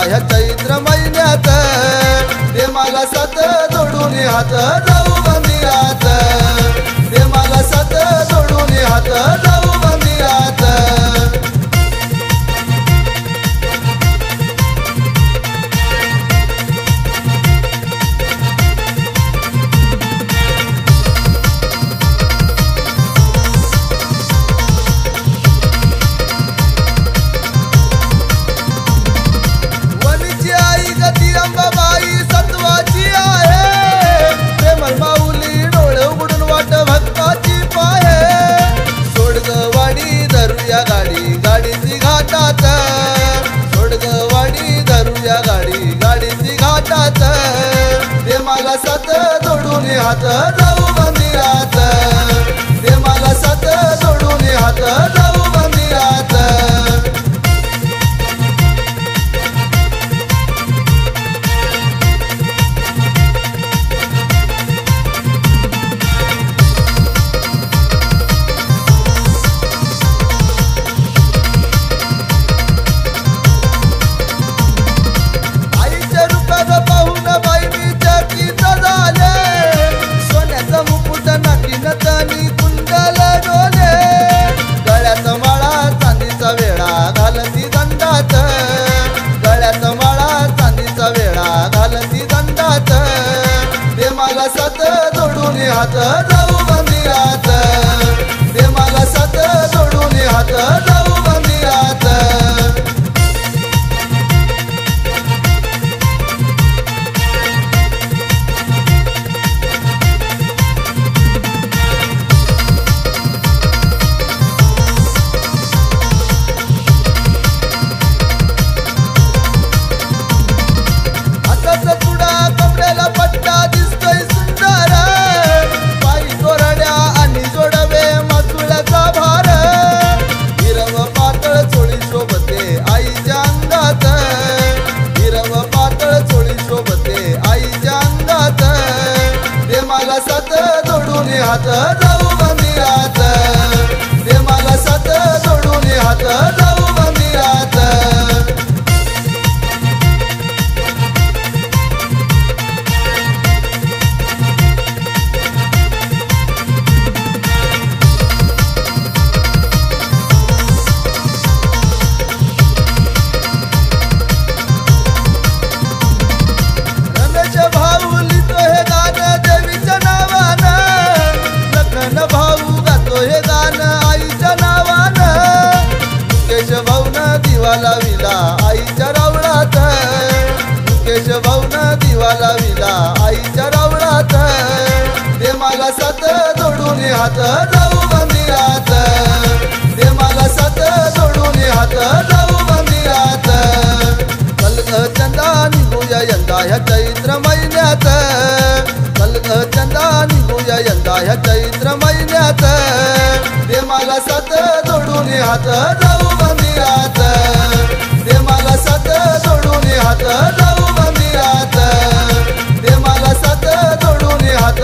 ह्या चैत्र महिन्यात प्रेमाला साथ जोडून हात जाऊ मंदिरात प्रेमाला साथ जोडून हात जाऊ मंदिरात गाडीची घाटात सोडगवाडी धरूया गाडीची घाटात प्रेमाला साथ जोडून हात जाऊ मंदिरात प्रेमाला साथ जोडून हात जाऊ मंदिरात घालती दंडात गळ्यात माळा चांदीचा वेळा घालती दंडात प्रेमाला साथ जोडून हात जाऊ मंदिरात प्रेमाला साथ जोडून हात जाऊ मंदिरात प्रेमाला साथ जोडून हात जाऊ मंदिरात प्रेमाला साथ जोडून हात जाऊ मंदिरात दिवा लाविला आईच्या रावळात मुकेश भाऊन दिवा लाविला आईच्या रावळात प्रेमाला साथ जोडून हात जाऊ मंदिरात प्रेमाला साथ जोडून हात जाऊ मंदिरात कलग चंदा निघूया यंदा ह्या चैत्र महिन्यात कलग चंदा निघूया यंदा ह्या चैत्र महिन्यात प्रेमाला साथ जोडून हात जाऊ मंदिरात प्रेमाला साथ जोडून हात जाऊ मंदिरात प्रेमाला साथ जोडून हात